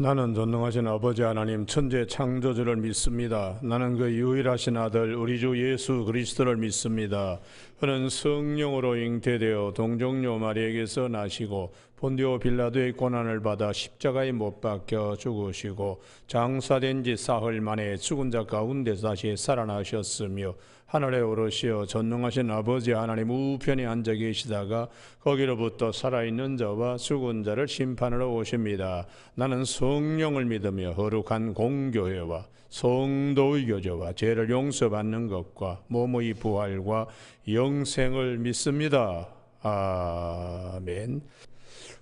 나는 전능하신 아버지 하나님 천재 창조주를 믿습니다. 나는 그 유일하신 아들 우리 주 예수 그리스도를 믿습니다. 그는 성령으로 잉태되어 동정녀 마리에게서 나시고 본디오 빌라도의 고난을 받아 십자가에 못 박혀 죽으시고 장사된 지 사흘 만에 죽은 자 가운데서 다시 살아나셨으며 하늘에 오르시어 전능하신 아버지 하나님 우편에 앉아 계시다가 거기로부터 살아있는 자와 죽은 자를 심판하러 오십니다. 나는 성령을 믿으며 거룩한 공교회와 성도의 교제와 죄를 용서받는 것과 몸의 부활과 영생을 믿습니다. 아멘.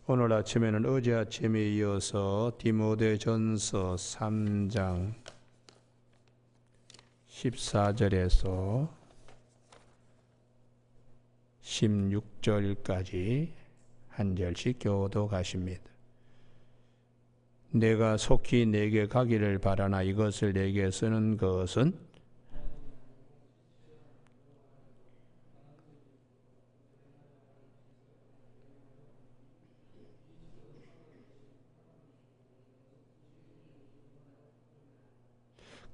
오늘 아침에는 어제 아침에 이어서 디모데전서 3장 14절에서 16절까지 한 절씩 교도가십니다. 내가 속히 내게 가기를 바라나 이것을 내게 쓰는 것은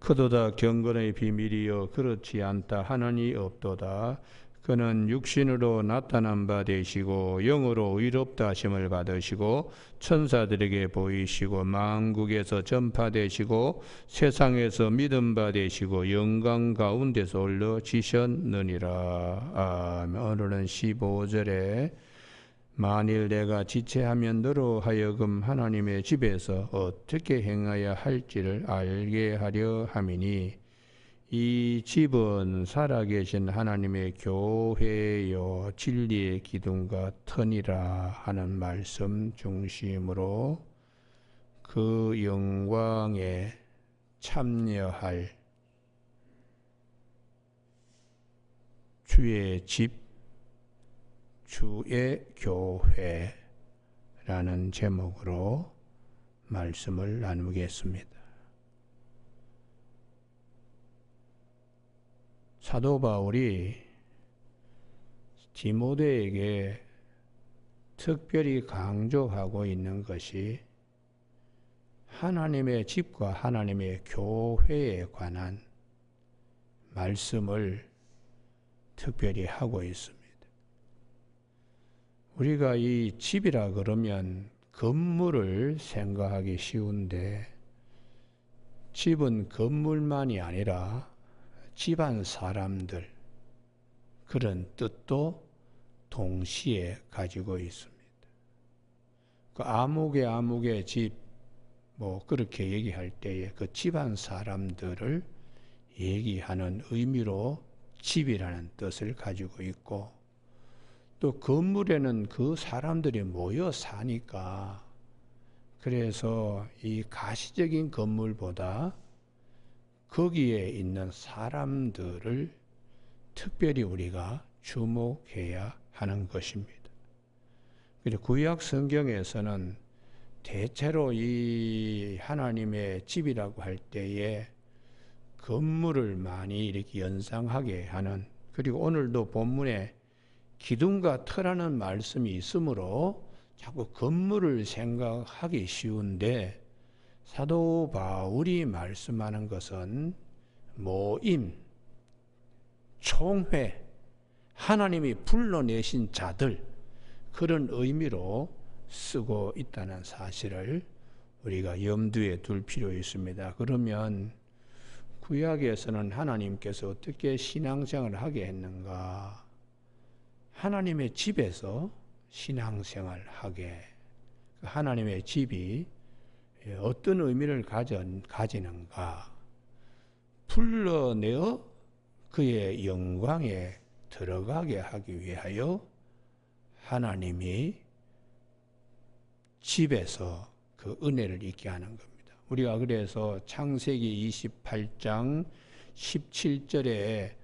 그도다 경건의 비밀이여 그렇지 않다 하느니 없도다. 그는 육신으로 나타난 바 되시고 영으로 의롭다 하심을 받으시고 천사들에게 보이시고 만국에서 전파되시고 세상에서 믿음 바 되시고 영광 가운데서 올려지셨느니라. 아멘. 오늘은 15절에 만일 내가 지체하면 너로 하여금 하나님의 집에서 어떻게 행하여 할지를 알게 하려 함이니 이 집은 살아계신 하나님의 교회요 진리의 기둥과 터니라 하는 말씀 중심으로 그 영광에 참여할 주의 집 주의 교회라는 제목으로 말씀을 나누겠습니다. 사도 바울이 디모데에게 특별히 강조하고 있는 것이 하나님의 집과 하나님의 교회에 관한 말씀을 특별히 하고 있습니다. 우리가 이 집이라 그러면 건물을 생각하기 쉬운데 집은 건물만이 아니라 집안 사람들 그런 뜻도 동시에 가지고 있습니다. 그 아무개 집 뭐 그렇게 얘기할 때에 그 집안 사람들을 얘기하는 의미로 집이라는 뜻을 가지고 있고 또 건물에는 그 사람들이 모여 사니까 그래서 이 가시적인 건물보다 거기에 있는 사람들을 특별히 우리가 주목해야 하는 것입니다. 그리고 구약 성경에서는 대체로 이 하나님의 집이라고 할 때에 건물을 많이 이렇게 연상하게 하는 그리고 오늘도 본문에 기둥과 터라는 말씀이 있으므로 자꾸 건물을 생각하기 쉬운데 사도 바울이 말씀하는 것은 모임, 총회, 하나님이 불러내신 자들 그런 의미로 쓰고 있다는 사실을 우리가 염두에 둘 필요 있습니다. 그러면 구약에서는 하나님께서 어떻게 신앙생활을 하게 했는가? 하나님의 집에서 신앙생활을 하게 하나님의 집이 어떤 의미를 가지는가? 불러내어 그의 영광에 들어가게 하기 위하여 하나님이 집에서 그 은혜를 있게 하는 겁니다. 우리가 그래서 창세기 28장 17절에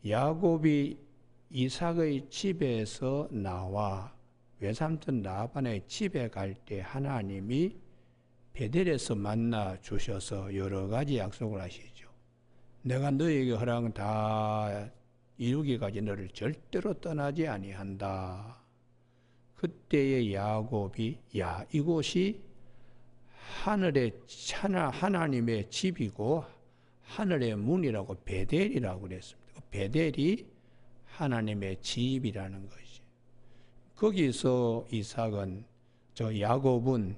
야곱이 이삭의 집에서 나와 외삼촌 라반의 집에 갈 때 하나님이 베델에서 만나 주셔서 여러 가지 약속을 하시죠. 내가 너에게 허락 다 이루기까지 너를 절대로 떠나지 아니한다. 그때의 야곱이 이곳이 하나님의 집이고 하늘의 문이라고 베델이라고 그랬습니다. 베델이 하나님의 집이라는 것이. 거기서 야곱은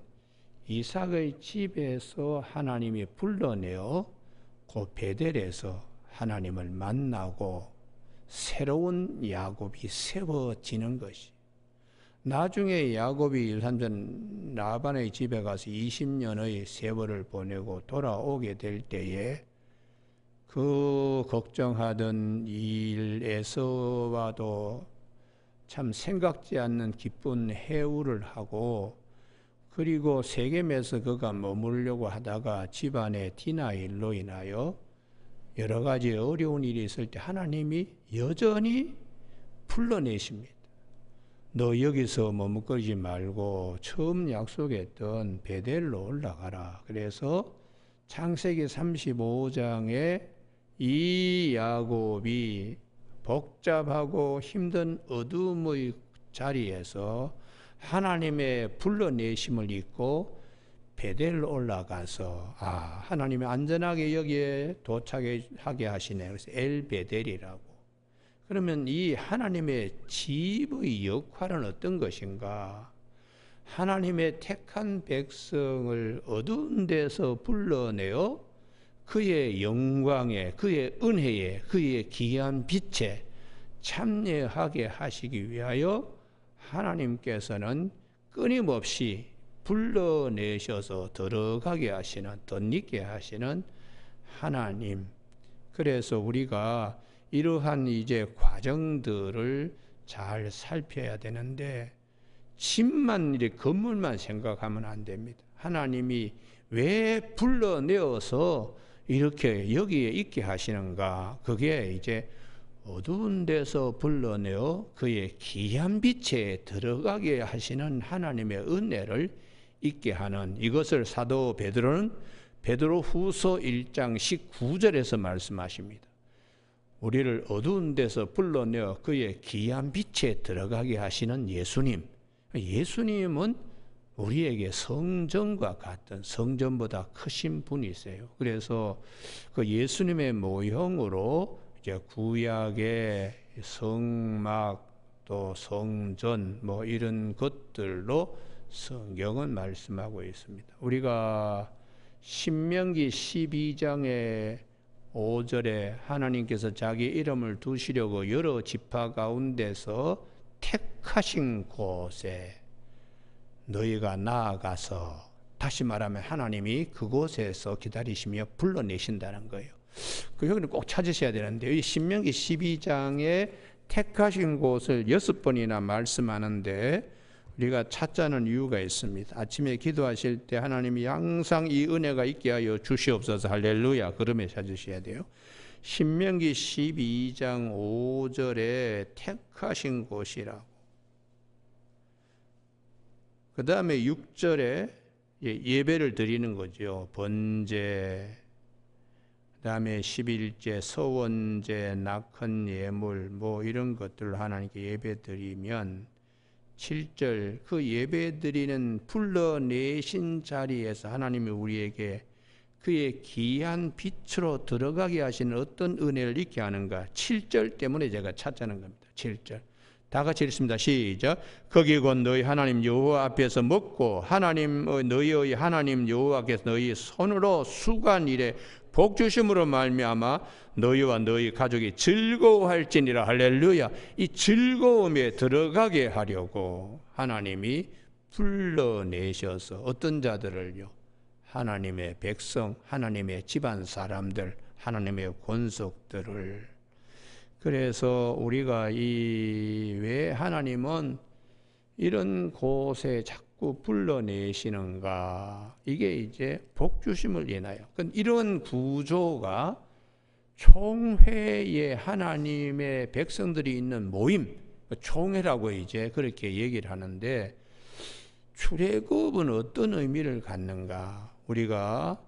이삭의 집에서 하나님이 불러내어 그 베델에서 하나님을 만나고 새로운 야곱이 세워지는 것이. 나중에 야곱이 일산전 라반의 집에 가서 20년의 세월을 보내고 돌아오게 될 때에 그 걱정하던 일에서와도 참 생각지 않는 기쁜 해우를 하고, 그리고 세겜에서 그가 머무르려고 하다가 집안의 디나일로 인하여 여러 가지 어려운 일이 있을 때 하나님이 여전히 불러내십니다. 너 여기서 머뭇거리지 말고 처음 약속했던 베델로 올라가라. 그래서 창세기 35장에 이 야곱이 복잡하고 힘든 어둠의 자리에서 하나님의 불러내심을 잊고 베델로 올라가서 하나님이 안전하게 여기에 도착하게 하시네. 그래서 엘베델이라고. 그러면 이 하나님의 집의 역할은 어떤 것인가? 하나님의 택한 백성을 어두운 데서 불러내어 그의 영광에, 그의 은혜에, 그의 귀한 빛에 참여하게 하시기 위하여 하나님께서는 끊임없이 불러내셔서 들어가게 하시는, 덧입게 하시는 하나님. 그래서 우리가 이러한 이제 과정들을 잘 살펴야 되는데, 집만 이렇게 건물만 생각하면 안 됩니다. 하나님이 왜 불러내어서 이렇게 여기에 있게 하시는가? 그게 이제 어두운 데서 불러내어 그의 귀한 빛에 들어가게 하시는 하나님의 은혜를 있게 하는, 이것을 사도 베드로는 베드로후서 1장 19절에서 말씀하십니다. 우리를 어두운 데서 불러내어 그의 귀한 빛에 들어가게 하시는 예수님. 예수님은 우리에게 성전과 같은, 성전보다 크신 분이세요. 그래서 그 예수님의 모형으로 이제 구약의 성막 또 성전 이런 것들로 성경은 말씀하고 있습니다. 우리가 신명기 12장의 5절에 하나님께서 자기 이름을 두시려고 여러 지파 가운데서 택하신 곳에 너희가 나아가서, 다시 말하면 하나님이 그곳에서 기다리시며 불러내신다는 거예요. 그 여기는 꼭 찾으셔야 되는데, 이 신명기 12장에 택하신 곳을 6번이나 말씀하는데 우리가 찾자는 이유가 있습니다. 아침에 기도하실 때 하나님이 항상 이 은혜가 있게 하여 주시옵소서, 할렐루야, 그러면 찾으셔야 돼요. 신명기 12장 5절에 택하신 곳이라고. 그 다음에 6절에 예배를 드리는 거죠. 번제, 그 다음에 11제, 서원제, 낙헌 예물 이런 것들을 하나님께 예배 드리면 7절, 그 예배 드리는 불러내신 자리에서 하나님이 우리에게 그의 귀한 빛으로 들어가게 하시는 어떤 은혜를 있게 하는가? 7절 때문에 제가 찾자는 겁니다. 7절. 다 같이 읽습니다. 시작. 거기 곧 너희 하나님 여호와 앞에서 먹고 너희의 하나님 여호와께서 너희 손으로 수고한 일에 복 주심으로 말미암아 너희와 너희 가족이 즐거워할지니라. 할렐루야. 이 즐거움에 들어가게 하려고 하나님이 불러내셔서 어떤 자들을요? 하나님의 백성, 하나님의 집안 사람들, 하나님의 권속들을. 그래서 우리가 왜 하나님은 이런 곳에 자꾸 불러내시는가? 이게 이제 복 주심을 인하여. 이런 구조가 총회의 하나님의 백성들이 있는 모임, 총회라고 이제 그렇게 얘기를 하는데, 출애굽은 어떤 의미를 갖는가? 우리가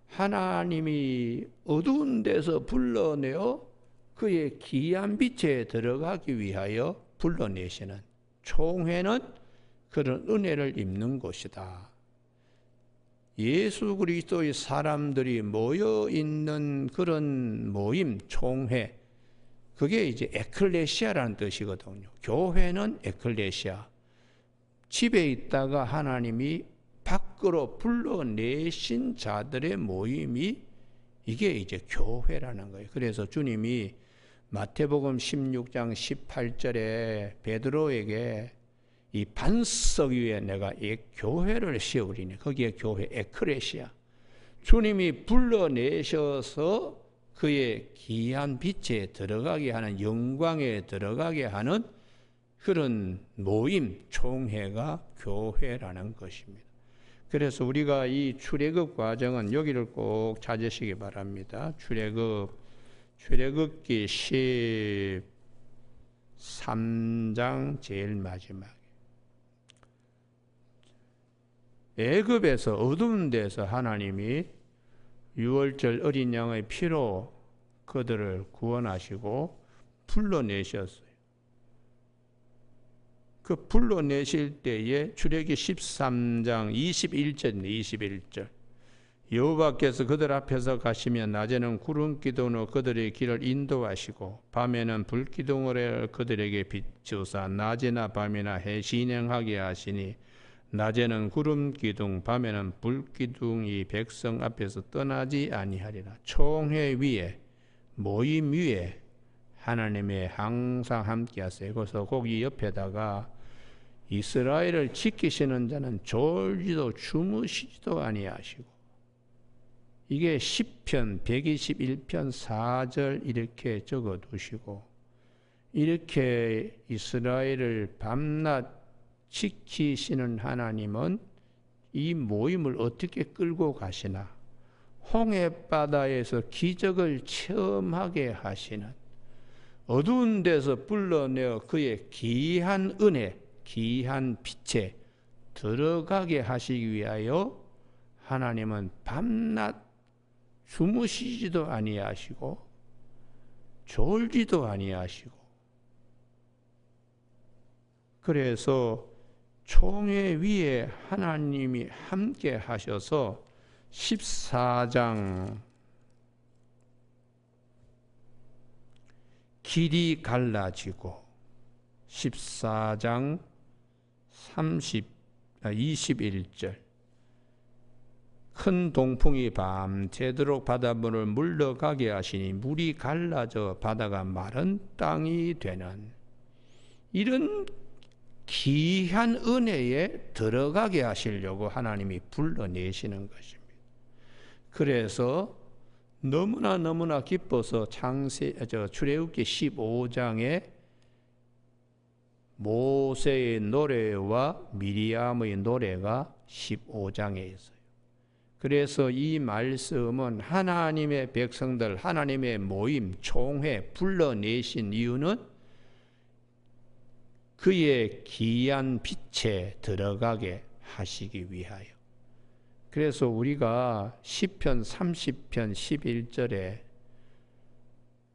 하나님이 어두운 데서 불러내어 그의 귀한 빛에 들어가기 위하여 불러내시는, 총회는 그런 은혜를 입는 곳이다. 예수 그리스도의 사람들이 모여 있는 그런 모임, 총회, 그게 이제 에클레시아라는 뜻이거든요. 교회는 에클레시아. 집에 있다가 하나님이 밖으로 불러내신 자들의 모임이 이게 이제 교회라는 거예요. 그래서 주님이 마태복음 16장 18절에 베드로에게 이 반석 위에 내가 이 교회를 세우리니, 거기에 교회 에크레시아, 주님이 불러내셔서 그의 귀한 빛에 들어가게 하는, 영광에 들어가게 하는 그런 모임, 총회가 교회라는 것입니다. 그래서 우리가 이 출애굽 과정은 여기를 꼭 찾으시기 바랍니다. 출애굽기 13장 제일 마지막. 애굽에서 어두운 데서 하나님이 유월절 어린 양의 피로 그들을 구원하시고 불러내셨어요. 그 불러내실 때에 출애굽기 13장 21절 여호와께서 그들 앞에서 가시며 낮에는 구름 기둥으로 그들의 길을 인도하시고 밤에는 불 기둥으로 그들에게 비추사 낮이나 밤이나 해 신행하게 하시니 낮에는 구름 기둥 밤에는 불 기둥이 백성 앞에서 떠나지 아니하리라. 총회 위에, 모임 위에 하나님의 항상 함께 하세요. 그래서 거기 옆에다가 이스라엘을 지키시는 자는 졸지도 주무시지도 아니하시고, 이게 시편 121편 4절 이렇게 적어 두시고, 이렇게 이스라엘을 밤낮 지키시는 하나님은 이 모임을 어떻게 끌고 가시나? 홍해바다에서 기적을 체험하게 하시는, 어두운 데서 불러내어 그의 귀한 은혜, 귀한 빛에 들어가게 하시기 위하여 하나님은 밤낮 주무시지도 아니하시고 졸지도 아니하시고, 그래서 총회 위에 하나님이 함께 하셔서 14장 길이 갈라지고 14장 21절 큰 동풍이 밤새도록 바닷물을 물러가게 하시니 물이 갈라져 바다가 마른 땅이 되는, 이런 귀한 은혜에 들어가게 하시려고 하나님이 불러내시는 것입니다. 그래서 너무나 기뻐서 출애굽기 15장에 모세의 노래와 미리암의 노래가 15장에 있어요. 그래서 이 말씀은 하나님의 백성들, 하나님의 모임, 총회 불러내신 이유는 그의 귀한 빛에 들어가게 하시기 위하여. 그래서 우리가 시편 30편 11절에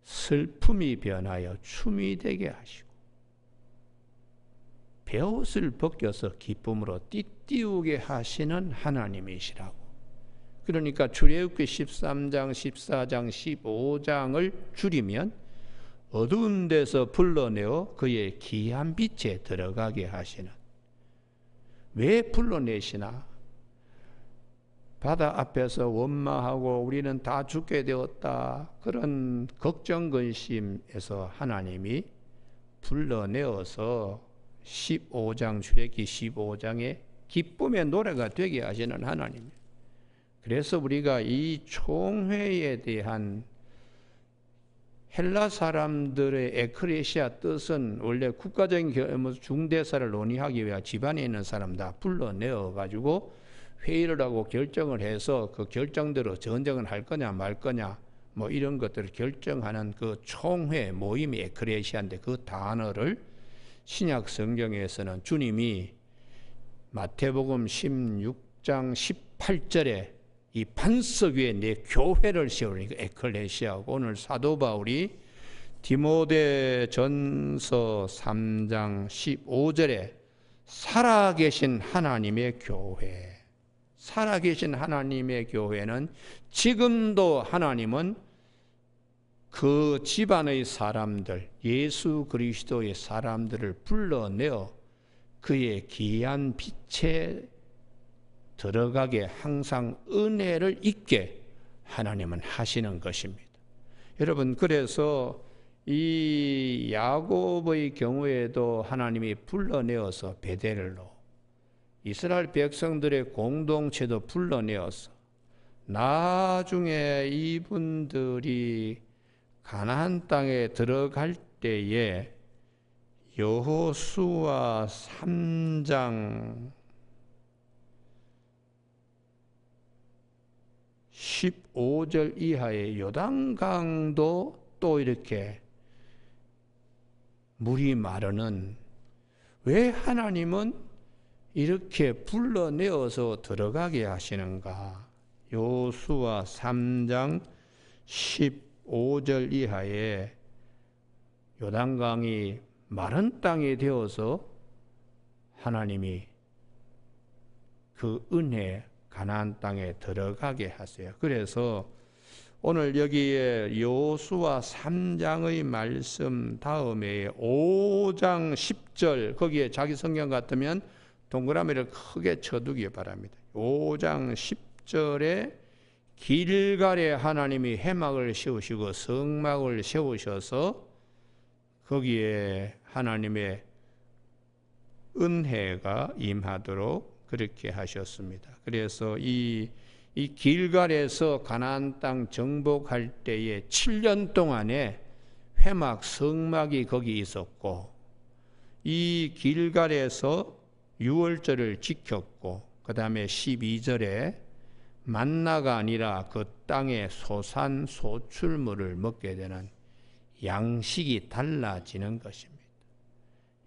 슬픔이 변하여 춤이 되게 하시고 베옷을 벗겨서 기쁨으로 띠띠우게 하시는 하나님이시라고. 그러니까 출애굽기 13장, 14장, 15장을 줄이면 어두운 데서 불러내어 그의 귀한 빛에 들어가게 하시는. 왜 불러내시나? 바다 앞에서 원망하고 우리는 다 죽게 되었다, 그런 걱정 근심에서 하나님이 불러내어서 15장 출애굽기 15장에 기쁨의 노래가 되게 하시는 하나님. 그래서 우리가 이 총회에 대한 헬라 사람들의 에크레시아 뜻은 원래 국가적인 중대사를 논의하기 위해 집안에 있는 사람 다 불러내어 가지고 회의를 하고 결정을 해서 그 결정대로 전쟁을 할 거냐 말 거냐 뭐 이런 것들을 결정하는 그 총회 모임이 에크레시아인데, 그 단어를 신약 성경에서는 주님이 마태복음 16장 18절에 이 반석 위에 내 교회를 세우니까 에클레시아고, 오늘 사도 바울이 디모데전서 3장 15절에 살아계신 하나님의 교회, 살아계신 하나님의 교회는 지금도 하나님은 그 집안의 사람들, 예수 그리스도의 사람들을 불러내어 그의 귀한 빛에 들어가게 항상 은혜를 있게 하나님은 하시는 것입니다. 여러분, 그래서 이 야곱의 경우에도 하나님이 불러내어서 베델로, 이스라엘 백성들의 공동체도 불러내어서 나중에 이분들이 가나안 땅에 들어갈 때에 여호수아 3장 15절 이하의 요단강도 또 이렇게 물이 마르는, 왜 하나님은 이렇게 불러내어서 들어가게 하시는가? 여호수아 3장 15절 이하에 요단강이 마른 땅이 되어서 하나님이 그 은혜 가나안 땅에 들어가게 하세요. 그래서 오늘 여기에 여호수아 3장의 말씀 다음에 5장 10절, 거기에 자기 성경 같으면 동그라미를 크게 쳐두기 바랍니다. 5장 10절에 길갈에 하나님이 회막을 세우시고 성막을 세우셔서 거기에 하나님의 은혜가 임하도록 그렇게 하셨습니다. 그래서 이 길갈에서 가나안 땅 정복할 때에 7년 동안에 회막 성막이 거기 있었고, 이 길갈에서 유월절을 지켰고, 그 다음에 12절에 만나가 아니라 그 땅의 소산 소출물을 먹게 되는 양식이 달라지는 것입니다.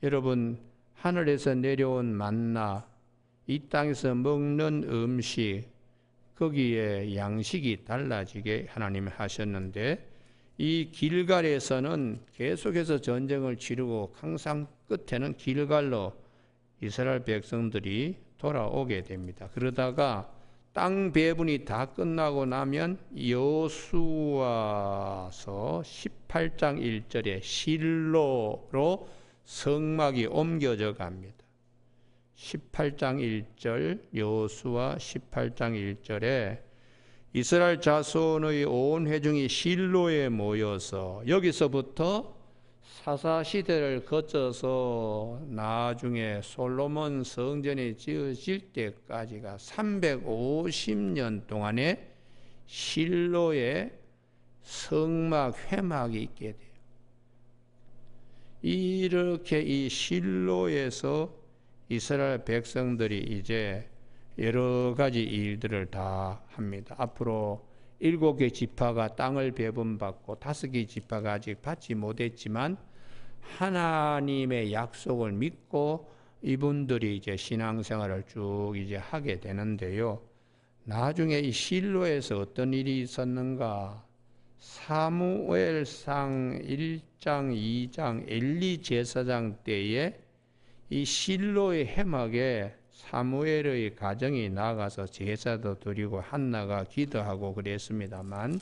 여러분, 하늘에서 내려온 만나, 이 땅에서 먹는 음식, 거기에 양식이 달라지게 하나님이 하셨는데, 이 길갈에서는 계속해서 전쟁을 치르고 항상 끝에는 길갈로 이스라엘 백성들이 돌아오게 됩니다. 그러다가 땅 배분이 다 끝나고 나면 여호수아서 18장 1절에 실로로 성막이 옮겨져 갑니다. 18장 1절, 여호수아 18장 1절에 이스라엘 자손의 온 회중이 실로에 모여서, 여기서부터 사사시대를 거쳐서 나중에 솔로몬 성전이 지어질 때까지가 350년 동안에 실로에 성막 회막이 있게 돼요. 이렇게 이 실로에서 이스라엘 백성들이 이제 여러 가지 일들을 다 합니다. 앞으로 7개 지파가 땅을 배분받고 5개 지파가 아직 받지 못했지만 하나님의 약속을 믿고 이분들이 이제 신앙생활을 쭉 이제 하게 되는데요. 나중에 이 실로에서 어떤 일이 있었는가? 사무엘상 1장, 2장 엘리 제사장 때에 이 실로의 회막에 사무엘의 가정이 나가서 제사도 드리고 한나가 기도하고 그랬습니다만,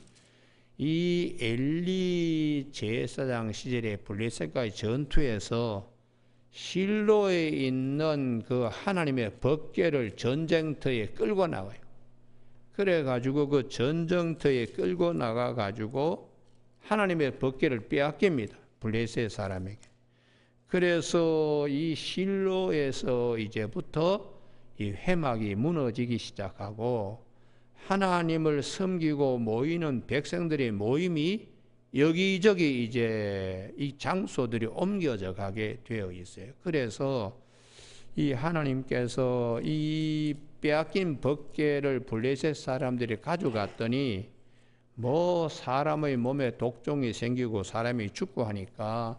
이 엘리 제사장 시절에 블레셋과의 전투에서 실로에 있는 그 하나님의 법궤를 전쟁터에 끌고 나가요. 그래가지고 그 전쟁터에 끌고 나가가지고 하나님의 법궤를 빼앗깁니다. 블레셋 사람에게. 그래서 이 실로에서 이제부터 이 회막이 무너지기 시작하고 하나님을 섬기고 모이는 백성들의 모임이 여기저기 이제 이 장소들이 옮겨져 가게 되어 있어요. 그래서 이 하나님께서 이 빼앗긴 법궤를 블레셋 사람들이 가져갔더니 뭐 사람의 몸에 독종이 생기고 사람이 죽고 하니까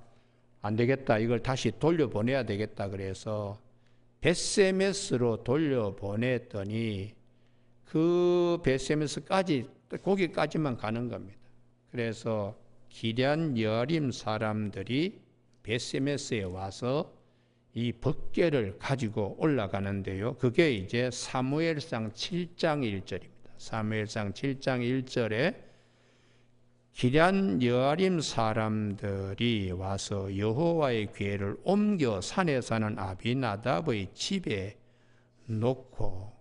안 되겠다, 이걸 다시 돌려보내야 되겠다 그래서 벳세메스로 돌려보냈더니 그 벳세메스까지 거기까지만 가는 겁니다. 그래서 기럇 여림 사람들이 벳세메스에 와서 이 법궤를 가지고 올라가는데요. 그게 이제 사무엘상 7장 1절입니다. 사무엘상 7장 1절에 기럇 여아림 사람들이 와서 여호와의 궤를 옮겨 산에 사는 아비나답의 집에 놓고,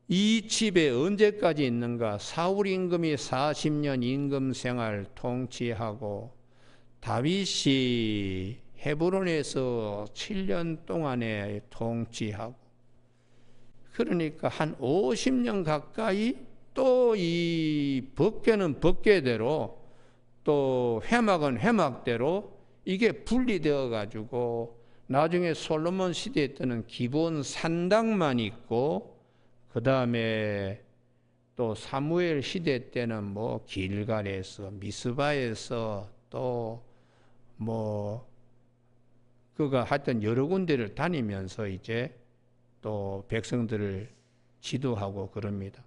이 집에 언제까지 있는가? 사울 임금이 40년 임금 생활 통치하고 다윗이 헤브론에서 7년 동안에 통치하고, 그러니까 한 50년 가까이 또 이 법궤는 법궤대로 또 회막은 회막대로 이게 분리되어 가지고 나중에 솔로몬 시대에 때는 기본 산당만 있고, 그 다음에 또 사무엘 시대 때는 뭐 길갈에서 미스바에서 또 뭐 그가 하여튼 여러 군데를 다니면서 이제 또 백성들을 지도하고 그럽니다.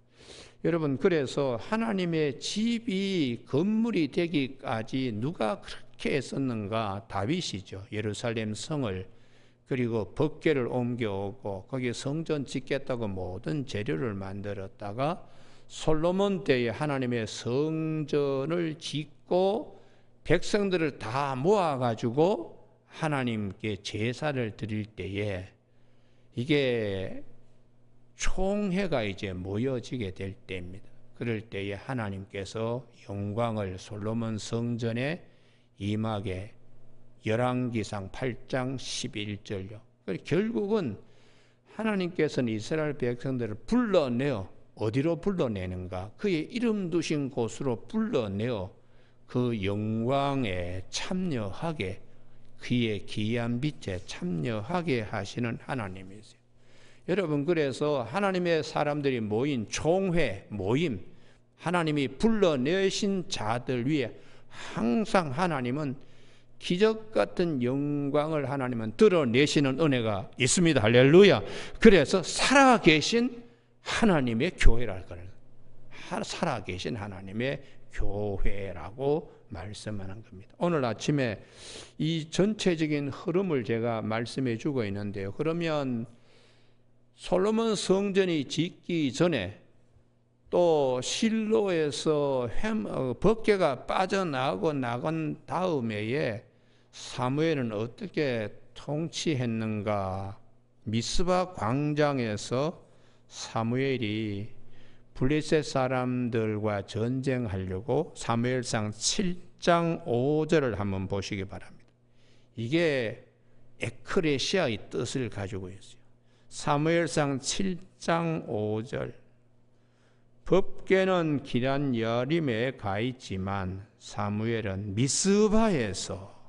여러분, 그래서 하나님의 집이 건물이 되기까지 누가 그렇게 했었는가? 다윗이죠. 예루살렘 성을, 그리고 법궤를 옮겨오고 거기에 성전 짓겠다고 모든 재료를 만들었다가 솔로몬 때에 하나님의 성전을 짓고 백성들을 다 모아가지고 하나님께 제사를 드릴 때에 이게 총회가 이제 모여지게 될 때입니다. 그럴 때에 하나님께서 영광을 솔로몬 성전에 임하게, 열왕기상 8장 11절요. 결국은 하나님께서는 이스라엘 백성들을 불러내어 어디로 불러내는가? 그의 이름 두신 곳으로 불러내어 그 영광에 참여하게, 그의 기이한 빛에 참여하게 하시는 하나님이세요. 여러분, 그래서 하나님의 사람들이 모인 총회, 모임, 하나님이 불러내신 자들 위에 항상 하나님은 기적 같은 영광을 하나님은 드러내시는 은혜가 있습니다. 할렐루야. 그래서 살아계신 하나님의 교회라 그래요. 살아계신 하나님의 교회라고 말씀하는 겁니다. 오늘 아침에 이 전체적인 흐름을 제가 말씀해 주고 있는데요. 그러면 솔로몬 성전이 짓기 전에 또 실로에서 법궤가 빠져나가고 나간 다음에 사무엘은 어떻게 통치했는가? 미스바 광장에서 사무엘이 블레셋 사람들과 전쟁하려고, 사무엘상 7장 5절을 한번 보시기 바랍니다. 이게 에크레시아의 뜻을 가지고 있어요. 사무엘상 7장 5절. 법궤는 기럇 여아림에 가 있지만 사무엘은 미스바에서,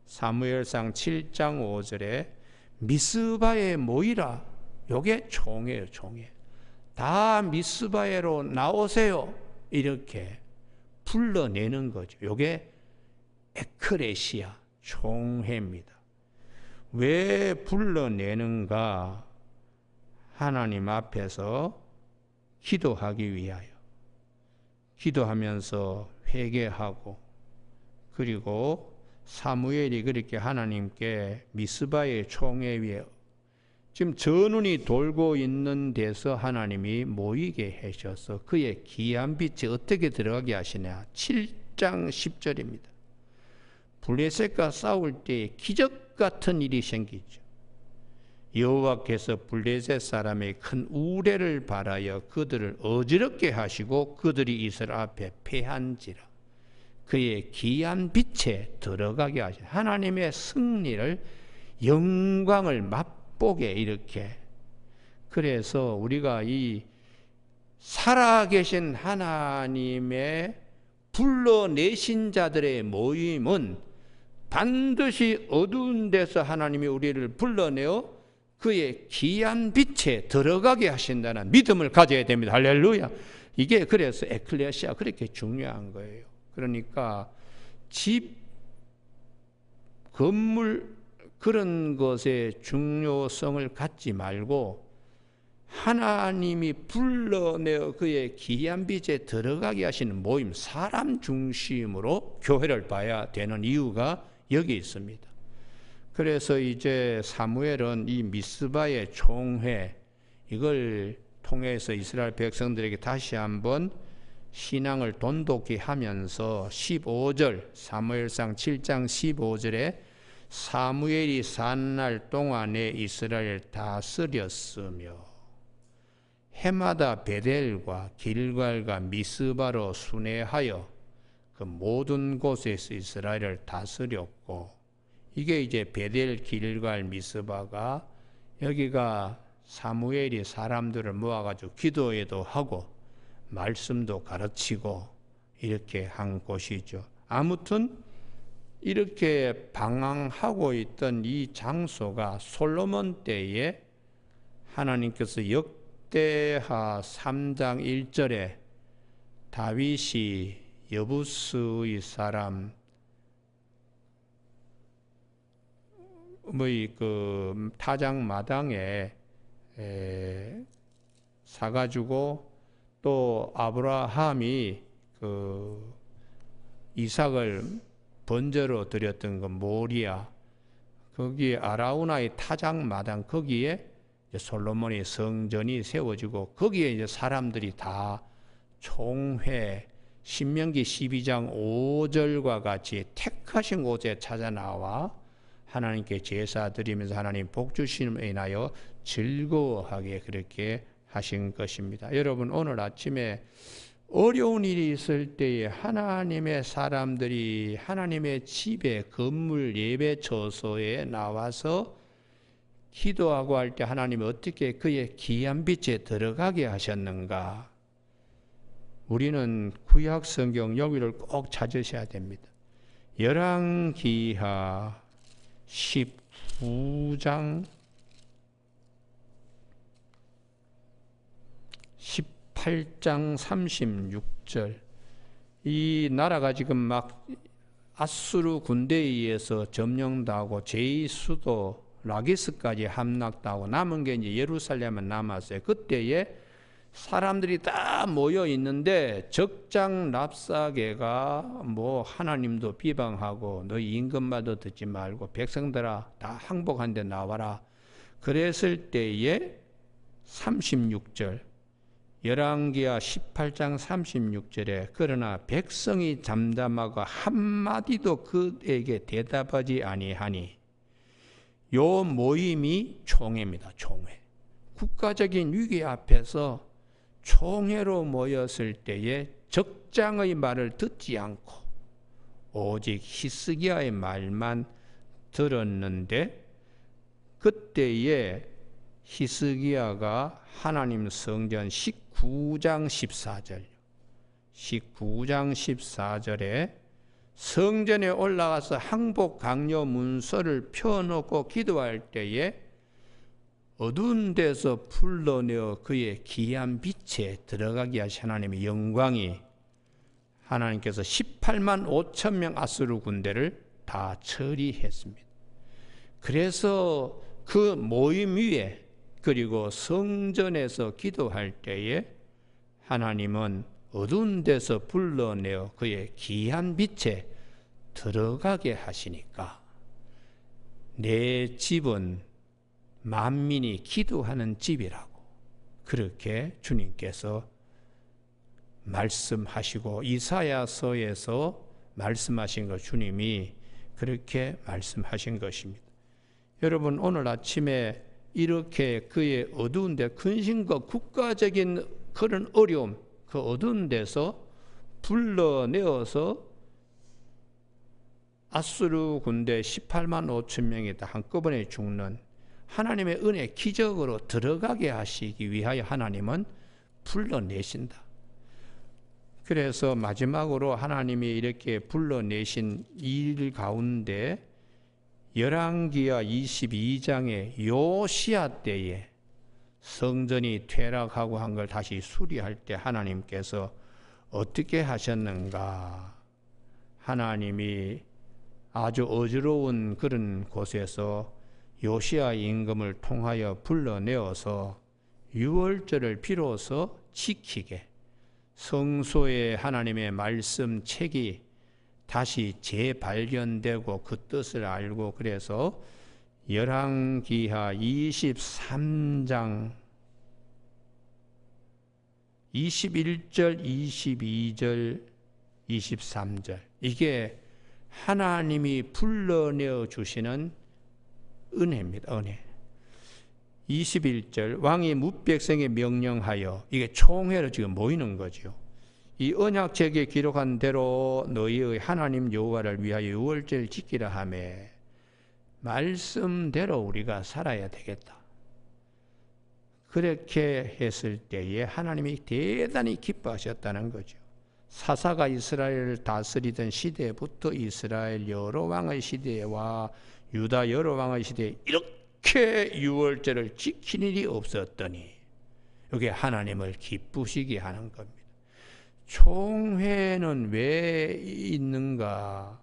사무엘상 7장 5절에 미스바에 모이라. 요게 총회예요, 총회. 다 미스바에로 나오세요. 이렇게 불러내는 거죠. 요게 에크레시아, 총회입니다. 왜 불러내는가? 하나님 앞에서 기도하기 위하여, 기도하면서 회개하고, 그리고 사무엘이 그렇게 하나님께 미스바의 총회 위에 지금 전운이 돌고 있는 데서 하나님이 모이게 하셔서 그의 기이한 빛이 어떻게 들어가게 하시냐? 7장 10절입니다. 블레셋과 싸울 때 기적 같은 일이 생기죠. 여호와께서 블레셋 사람의 큰 우레를 바라여 그들을 어지럽게 하시고 그들이 이스라엘 앞에 패한지라. 그의 기이한 빛에 들어가게 하시는 하나님의 승리를, 영광을 맛보게 이렇게. 그래서 우리가 이 살아계신 하나님의 불러내신 자들의 모임은 반드시 어두운 데서 하나님이 우리를 불러내어 그의 기이한 빛에 들어가게 하신다는 믿음을 가져야 됩니다. 할렐루야. 이게 그래서 에클레시아 그렇게 중요한 거예요. 그러니까 집, 건물 그런 것의 중요성을 갖지 말고 하나님이 불러내어 그의 기이한 빛에 들어가게 하시는 모임, 사람 중심으로 교회를 봐야 되는 이유가 여기 있습니다. 그래서 이제 사무엘은 이 미스바의 총회 이걸 통해서 이스라엘 백성들에게 다시 한번 신앙을 돈독히 하면서 15절 사무엘상 7장 15절에 사무엘이 산 날 동안에 이스라엘 다스렸으며 해마다 베델과 길갈과 미스바로 순회하여 그 모든 곳에서 이스라엘을 다스렸고, 이게 이제 베델, 길갈, 미스바가 여기가 사무엘이 사람들을 모아가지고 기도회도 하고 말씀도 가르치고 이렇게 한 곳이죠. 아무튼 이렇게 방황하고 있던 이 장소가 솔로몬 때에 하나님께서 역대하 3장 1절에 다윗이 여부스의 사람 그 타작 마당에 사가지고 또 아브라함이 그 이삭을 번제로 드렸던 그 모리아, 거기에 아라우나의 타작 마당 거기에 솔로몬의 성전이 세워지고 거기에 이제 사람들이 다 총회 신명기 12장 5절과 같이 택하신 곳에 찾아 나와 하나님께 제사 드리면서 하나님 복 주심을 인하여 즐거워하게 그렇게 하신 것입니다. 여러분, 오늘 아침에 어려운 일이 있을 때에 하나님의 사람들이 하나님의 집에 건물 예배 처소에 나와서 기도하고 할 때 하나님이 어떻게 그의 귀한 빛에 들어가게 하셨는가? 우리는 구약 성경 여기를 꼭 찾으셔야 됩니다. 열왕기하 19장 18장 36절. 이 나라가 지금 막 아수르 군대에 의해서 점령당하고 제2수도 라기스까지 함락당하고 남은 게 이제 예루살렘은 남았어요. 그때에 사람들이 다 모여 있는데 적장 랍사게가 뭐 하나님도 비방하고 너희 임금말도 듣지 말고 백성들아 다 항복한 데 나와라. 그랬을 때에 36절 열왕기하 18장 36절에 그러나 백성이 잠잠하고 한마디도 그에게 대답하지 아니하니, 요 모임이 총회입니다. 총회. 국가적인 위기 앞에서 총회로 모였을 때에 적장의 말을 듣지 않고 오직 히스기야의 말만 들었는데, 그때에 히스기야가 하나님 성전 19장 14절에 성전에 올라가서 항복 강요 문서를 펴놓고 기도할 때에 어두운 데서 불러내어 그의 귀한 빛에 들어가게 하신 하나님의 영광이, 하나님께서 18만 5천 명 아수르 군대를 다 처리했습니다. 그래서 그 모임 위에 그리고 성전에서 기도할 때에 하나님은 어두운 데서 불러내어 그의 귀한 빛에 들어가게 하시니까 내 집은 만민이 기도하는 집이라고 그렇게 주님께서 말씀하시고 이사야서에서 말씀하신 것, 주님이 그렇게 말씀하신 것입니다. 여러분, 오늘 아침에 이렇게 그의 어두운 데 근심과 국가적인 그런 어려움, 그 어두운 데서 불러내어서 아수르 군대 18만 5천 명이 다 한꺼번에 죽는 하나님의 은혜 기적으로 들어가게 하시기 위하여 하나님은 불러내신다. 그래서 마지막으로 하나님이 이렇게 불러내신 일 가운데 열왕기하 22장의 요시야 때에 성전이 퇴락하고 한 걸 다시 수리할 때 하나님께서 어떻게 하셨는가? 하나님이 아주 어지러운 그런 곳에서 요시야 임금을 통하여 불러내어서 유월절을 비로소 지키게, 성소에 하나님의 말씀 책이 다시 재발견되고 그 뜻을 알고, 그래서 열왕기하 23장 21절, 22절, 23절. 이게 하나님이 불러내어 주시는 은혜입니다. 은혜. 21절 왕이 뭇백성에 명령하여, 이게 총회로 지금 모이는 거죠. 이 언약책에 기록한 대로 너희의 하나님 여호와를 위하여 유월절을 지키라 하며, 말씀대로 우리가 살아야 되겠다. 그렇게 했을 때에 하나님이 대단히 기뻐하셨다는 거죠. 사사가 이스라엘을 다스리던 시대부터 이스라엘 여러 왕의 시대와 유다 여러 왕의 시대에 이렇게 유월절을 지킨 일이 없었더니 이게 하나님을 기쁘시게 하는 겁니다. 총회는 왜 있는가?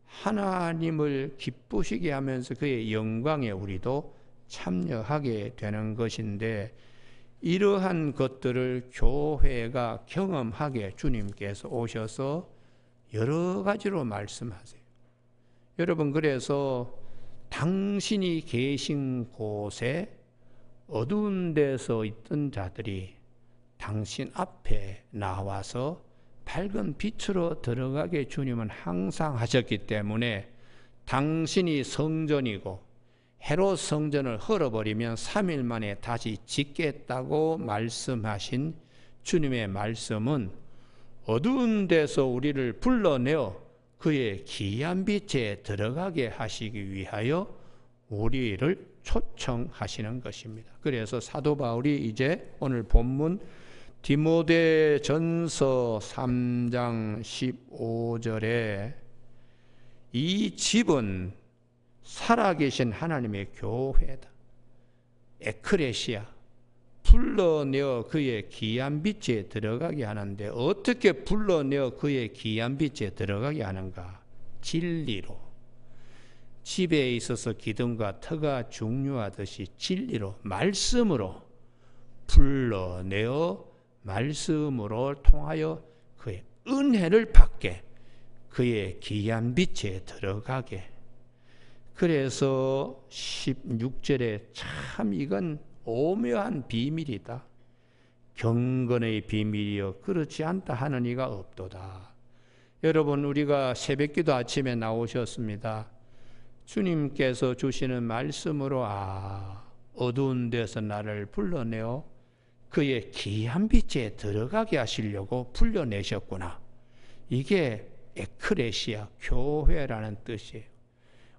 하나님을 기쁘시게 하면서 그의 영광에 우리도 참여하게 되는 것인데, 이러한 것들을 교회가 경험하게 주님께서 오셔서 여러 가지로 말씀하세요. 여러분, 그래서 당신이 계신 곳에 어두운 데서 있던 자들이 당신 앞에 나와서 밝은 빛으로 들어가게 주님은 항상 하셨기 때문에, 당신이 성전이고 헤롯 성전을 헐어버리면 3일 만에 다시 짓겠다고 말씀하신 주님의 말씀은 어두운 데서 우리를 불러내어 그의 귀한 빛에 들어가게 하시기 위하여 우리를 초청하시는 것입니다. 그래서 사도 바울이 이제 오늘 본문 디모데전서 3장 15절에 이 집은 살아계신 하나님의 교회다. 에크레시아, 불러내어 그의 귀한 빛에 들어가게 하는데, 어떻게 불러내어 그의 귀한 빛에 들어가게 하는가? 진리로. 집에 있어서 기둥과 터가 중요하듯이 진리로, 말씀으로 불러내어 말씀으로 통하여 그의 은혜를 받게, 그의 귀한 빛에 들어가게. 그래서 16절에 참 이건 오묘한 비밀이다. 경건의 비밀이여 그렇지 않다 하는 이가 없도다. 여러분, 우리가 새벽기도 아침에 나오셨습니다. 주님께서 주시는 말씀으로 어두운 데서 나를 불러내어 그의 귀한 빛에 들어가게 하시려고 불러내셨구나. 이게 에크레시아, 교회라는 뜻이에요.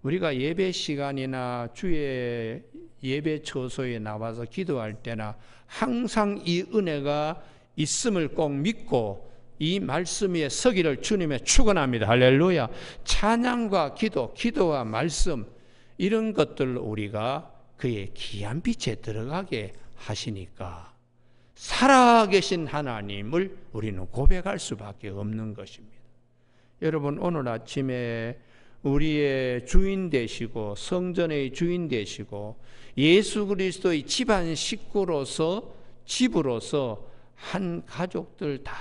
우리가 예배 시간이나 주의 예배 처소에 나와서 기도할 때나 항상 이 은혜가 있음을 꼭 믿고 이 말씀 위에 서기를 주님에 축원합니다. 할렐루야. 찬양과 기도, 기도와 말씀, 이런 것들로 우리가 그의 귀한 빛에 들어가게 하시니까 살아계신 하나님을 우리는 고백할 수밖에 없는 것입니다. 여러분, 오늘 아침에 우리의 주인 되시고 성전의 주인 되시고 예수 그리스도의 집안 식구로서, 집으로서 한 가족들 다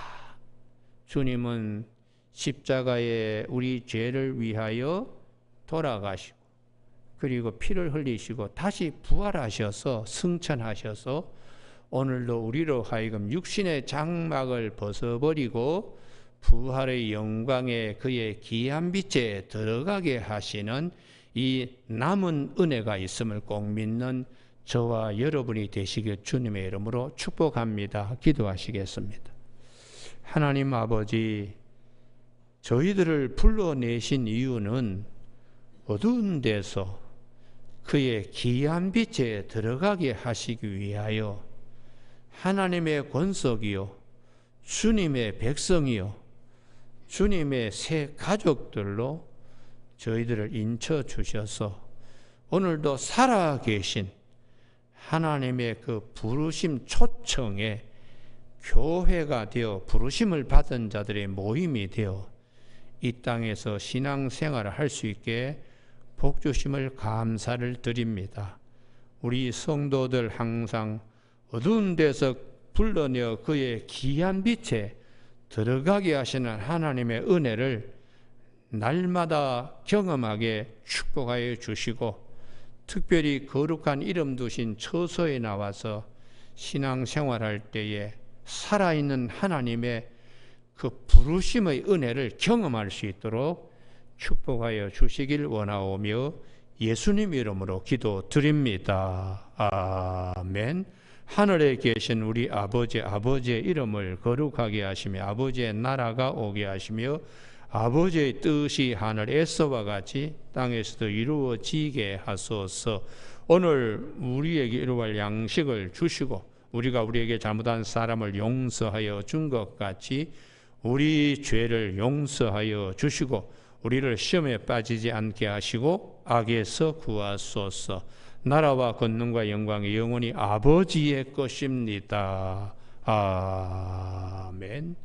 주님은 십자가에 우리 죄를 위하여 돌아가시고 그리고 피를 흘리시고 다시 부활하셔서 승천하셔서 오늘도 우리로 하여금 육신의 장막을 벗어버리고 부활의 영광에 그의 귀한 빛에 들어가게 하시는 이 남은 은혜가 있음을 꼭 믿는 저와 여러분이 되시길 주님의 이름으로 축복합니다. 기도하시겠습니다. 하나님 아버지, 저희들을 불러내신 이유는 어두운 데서 그의 귀한 빛에 들어가게 하시기 위하여 하나님의 권속이요, 주님의 백성이요, 주님의 새 가족들로 저희들을 인쳐 주셔서 오늘도 살아계신 하나님의 그 부르심 초청에 교회가 되어 부르심을 받은 자들의 모임이 되어 이 땅에서 신앙생활을 할 수 있게 복 주심을 감사를 드립니다. 우리 성도들 항상 어두운 데서 불러내어 그의 귀한 빛에 들어가게 하시는 하나님의 은혜를 날마다 경험하게 축복하여 주시고 특별히 거룩한 이름 두신 처소에 나와서 신앙생활할 때에 살아있는 하나님의 그 부르심의 은혜를 경험할 수 있도록 축복하여 주시길 원하오며 예수님 이름으로 기도드립니다. 아멘. 하늘에 계신 우리 아버지의 이름을 거룩하게 하시며 아버지의 나라가 오게 하시며 아버지의 뜻이 하늘에서와 같이 땅에서도 이루어지게 하소서. 오늘 우리에게 이루어갈 양식을 주시고 우리가 우리에게 잘못한 사람을 용서하여 준 것 같이 우리 죄를 용서하여 주시고 우리를 시험에 빠지지 않게 하시고 악에서 구하소서. 나라와 권능과 영광이 영원히 아버지의 것입니다. 아멘.